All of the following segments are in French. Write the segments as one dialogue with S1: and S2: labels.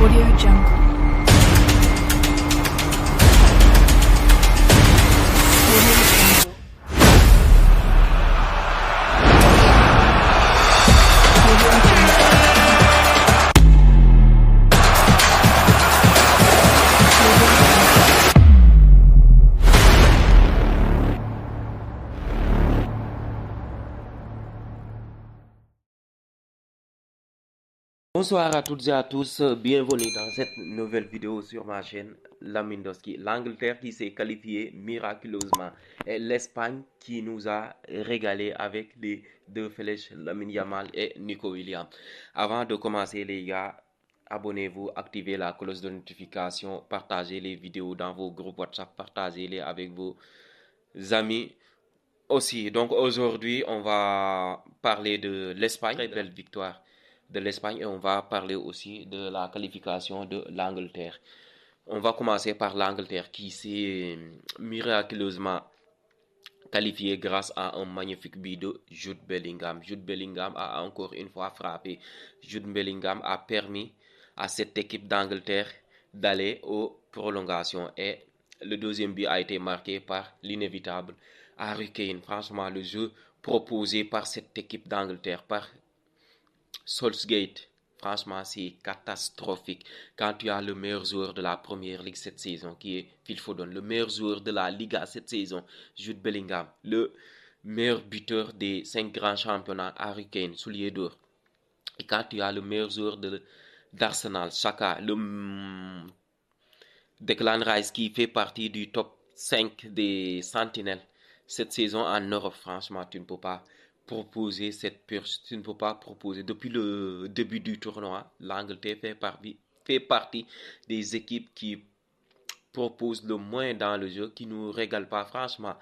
S1: Audio Jungle. Audio Jungle. Audio Jungle.
S2: Bonsoir à toutes et à tous, bienvenue dans cette nouvelle vidéo sur ma chaîne Lamine Doski. L'Angleterre qui s'est qualifiée miraculeusement et l'Espagne qui nous a régalé avec les deux flèches Lamine Yamal et Nico Williams. Avant de commencer les gars, abonnez-vous, activez la cloche de notification, partagez les vidéos dans vos groupes WhatsApp, partagez-les avec vos amis aussi. Donc aujourd'hui on va parler de l'Espagne, très belle victoire de l'Espagne, et on va parler aussi de la qualification de l'Angleterre. On va commencer par l'Angleterre qui s'est miraculeusement qualifiée grâce à un magnifique but de Jude Bellingham. Jude Bellingham a encore une fois frappé. Jude Bellingham a permis à cette équipe d'Angleterre d'aller aux prolongations, et le deuxième but a été marqué par l'inévitable Harry Kane. Franchement, le jeu proposé par cette équipe d'Angleterre, par Southgate, franchement, c'est catastrophique. Quand tu as le meilleur joueur de la première ligue cette saison, qui est Phil Foden, le meilleur joueur de la Liga cette saison, Jude Bellingham, le meilleur buteur des 5 grands championnats, Harry Kane, soulier d'or. Et quand tu as le meilleur joueur d'Arsenal, Xhaka, le Declan Rice qui fait partie du top 5 des sentinelles cette saison en Europe, franchement, tu ne peux pas proposer cette purge. Tu ne peux pas proposer. Depuis le début du tournoi, l'Angleterre fait partie des équipes qui proposent le moins dans le jeu, qui ne nous régalent pas, franchement.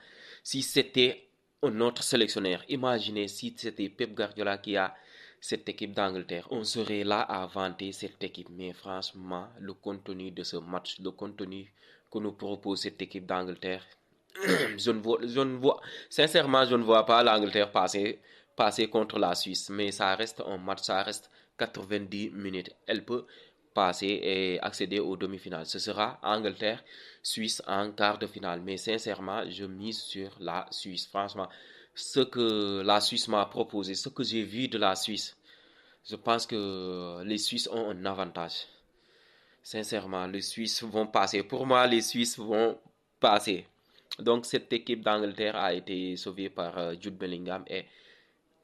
S2: Si c'était un autre sélectionneur, imaginez si c'était Pep Guardiola qui a cette équipe d'Angleterre, on serait là à vanter cette équipe. Mais franchement, le contenu de ce match, le contenu que nous propose cette équipe d'Angleterre, sincèrement, je ne vois pas l'Angleterre passer contre la Suisse. Mais ça reste un match, ça reste 90 minutes. Elle peut passer et accéder aux demi-finales. Ce sera Angleterre-Suisse en quart de finale. Mais sincèrement, je mise sur la Suisse. Franchement, ce que la Suisse m'a proposé, ce que j'ai vu de la Suisse, je pense que les Suisses ont un avantage. Sincèrement, les Suisses vont passer. Pour moi, les Suisses vont passer. Donc, cette équipe d'Angleterre a été sauvée par Jude Bellingham et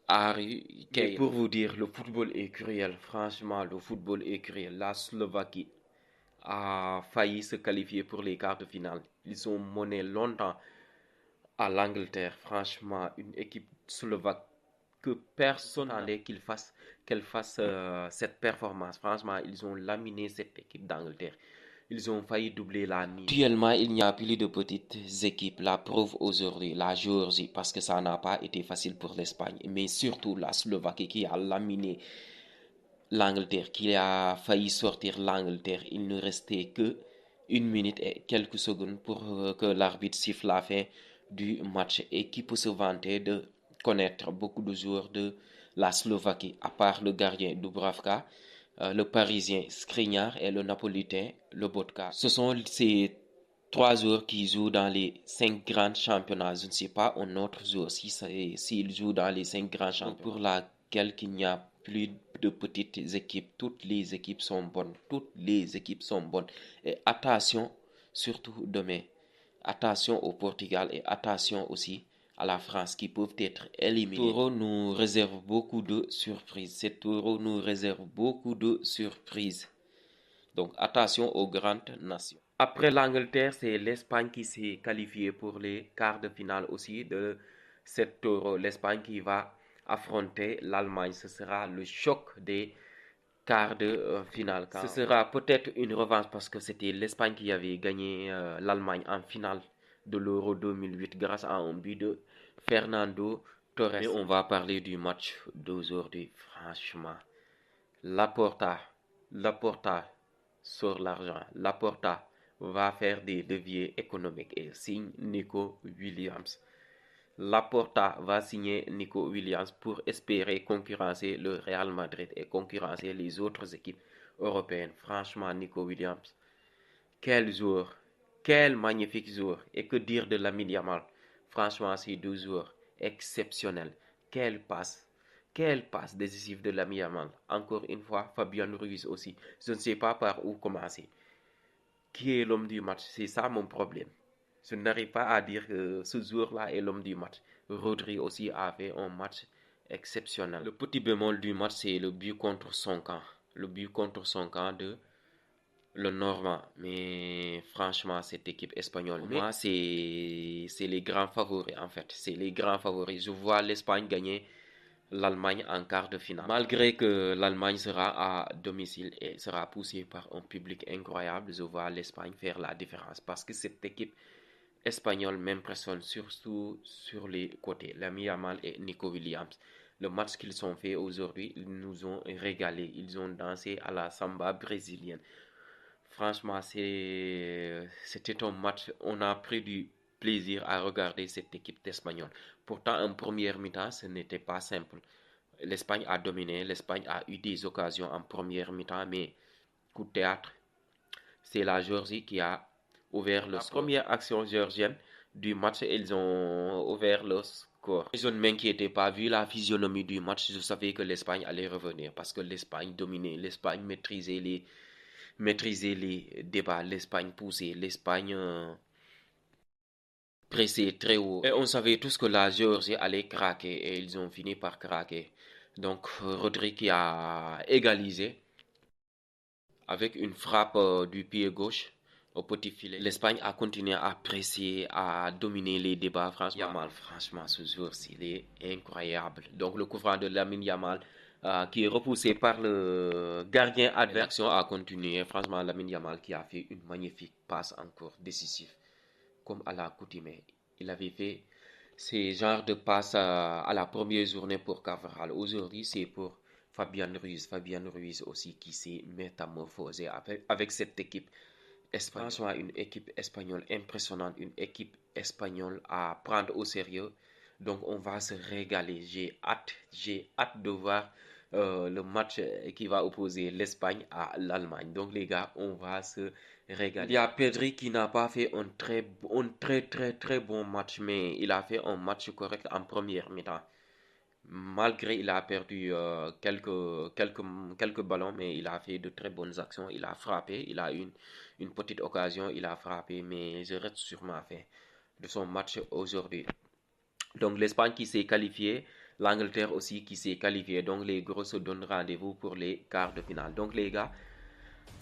S2: Harry Kane. Pour vous dire, le football est cruel. Franchement, le football est cruel. La Slovaquie a failli se qualifier pour les quarts de finale. Ils ont mené longtemps à l'Angleterre. Franchement, une équipe slovaque que personne n'allait qu'elle fasse cette performance. Franchement, ils ont laminé cette équipe d'Angleterre. Ils ont failli doubler la mise. Actuellement, il n'y a plus de petites équipes. La preuve aujourd'hui, la Géorgie, parce que ça n'a pas été facile pour l'Espagne. Mais surtout la Slovaquie qui a laminé l'Angleterre, qui a failli sortir l'Angleterre. Il ne restait que 1 minute et quelques secondes pour que l'arbitre siffle la fin du match, et qui peut se vanter de connaître beaucoup de joueurs de la Slovaquie, à part le gardien Dubravka, le Parisien Skriniar et le Napolitain Lobotka. Ce sont ces 3 joueurs qui jouent dans les 5 grands championnats. Je ne sais pas un autre joueur s'il joue dans les 5 grands championnats, pour laquelle il n'y a plus de petites équipes. Toutes les équipes sont bonnes. Toutes les équipes sont bonnes. Et attention, surtout demain. Attention au Portugal et attention aussi à la France qui peuvent être éliminés. Cet Euro nous réserve beaucoup de surprises. Cet Euro nous réserve beaucoup de surprises. Donc attention aux grandes nations. Après l'Angleterre, c'est l'Espagne qui s'est qualifiée pour les quarts de finale aussi de cet Euro. L'Espagne qui va affronter l'Allemagne. Ce sera le choc des quart de finale. Ce sera peut-être une revanche parce que c'était l'Espagne qui avait gagné l'Allemagne en finale de l'Euro 2008 grâce à un but de Fernando Torres. Et on va parler du match d'aujourd'hui. Franchement, Laporta sur l'argent. Laporta va faire des leviers économiques et signe Nico Williams. Laporta va signer Nico Williams pour espérer concurrencer le Real Madrid et concurrencer les autres équipes européenne. Franchement, Nico Williams, quel joueur, quel magnifique joueur. Et que dire de Lamine Yamal? Franchement, ces deux joueurs exceptionnels. Quelle passe décisive de Lamine Yamal. Encore une fois, Fabian Ruiz aussi. Je ne sais pas par où commencer. Qui est l'homme du match? C'est ça mon problème. Je n'arrive pas à dire que ce joueur-là est l'homme du match. Rodri aussi a fait un match exceptionnel. Le petit bémol du match, c'est le but contre son camp. Le but contre son camp de le Normand. Mais franchement, cette équipe espagnole, moi, c'est les grands favoris en fait. C'est les grands favoris. Je vois l'Espagne gagner l'Allemagne en quart de finale. Malgré que l'Allemagne sera à domicile et sera poussée par un public incroyable, je vois l'Espagne faire la différence parce que cette équipe espagnole m'impressionne surtout sur les côtés. Lamine Yamal et Nico Williams. Le match qu'ils ont fait aujourd'hui, ils nous ont régalé. Ils ont dansé à la samba brésilienne. Franchement, c'était un match. On a pris du plaisir à regarder cette équipe espagnole. Pourtant, en première mi-temps, ce n'était pas simple. L'Espagne a dominé, l'Espagne a eu des occasions en première mi-temps, mais coup de théâtre, c'est la Géorgie qui a ouvert le score. Première action géorgienne du match, ils ont ouvert le score. Je ne m'inquiétais pas, vu la physionomie du match, je savais que l'Espagne allait revenir parce que l'Espagne dominait, l'Espagne maîtrisait les débats, l'Espagne poussait, l'Espagne pressait très haut. Et on savait tous que la Géorgie allait craquer et ils ont fini par craquer. Donc Rodri qui a égalisé avec une frappe du pied gauche au petit filet. L'Espagne a continué à presser, à dominer les débats. Franchement, Yamal, franchement, ce jour, il est incroyable. Donc le coup franc de Lamine Yamal qui est repoussé par le gardien adverse. L'action a continué. Franchement, Lamine Yamal qui a fait une magnifique passe encore décisive, comme à l'accoutumée. Il avait fait ces genres de passes à la première journée pour Carvajal. Aujourd'hui, c'est pour Fabian Ruiz. Fabian Ruiz aussi qui s'est métamorphosé avec cette équipe espagnole. Franchement, une équipe espagnole impressionnante, une équipe espagnole à prendre au sérieux. Donc, on va se régaler. J'ai hâte de voir le match qui va opposer l'Espagne à l'Allemagne. Donc, les gars, on va se régaler. Il y a Pedri qui n'a pas fait un très bon match, mais il a fait un match correct en première mi-temps. Malgré il a perdu quelques ballons, mais il a fait de très bonnes actions. Il a frappé, il a eu une petite occasion, il a frappé, mais je reste sûrement fait de son match aujourd'hui. Donc l'Espagne qui s'est qualifiée, l'Angleterre aussi qui s'est qualifiée. Donc les gros se donnent rendez-vous pour les quarts de finale. Donc les gars,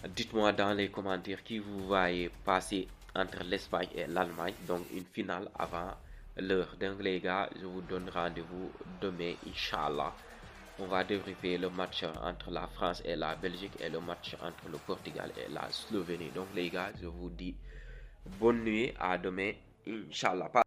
S2: dites-moi dans les commentaires qui vous voyez passer entre l'Espagne et l'Allemagne. Donc une finale avant l'heure. Donc les gars, je vous donne rendez-vous demain, Inch'Allah. On va débriefer le match entre la France et la Belgique et le match entre le Portugal et la Slovénie. Donc les gars, je vous dis bonne nuit, à demain, Inch'Allah.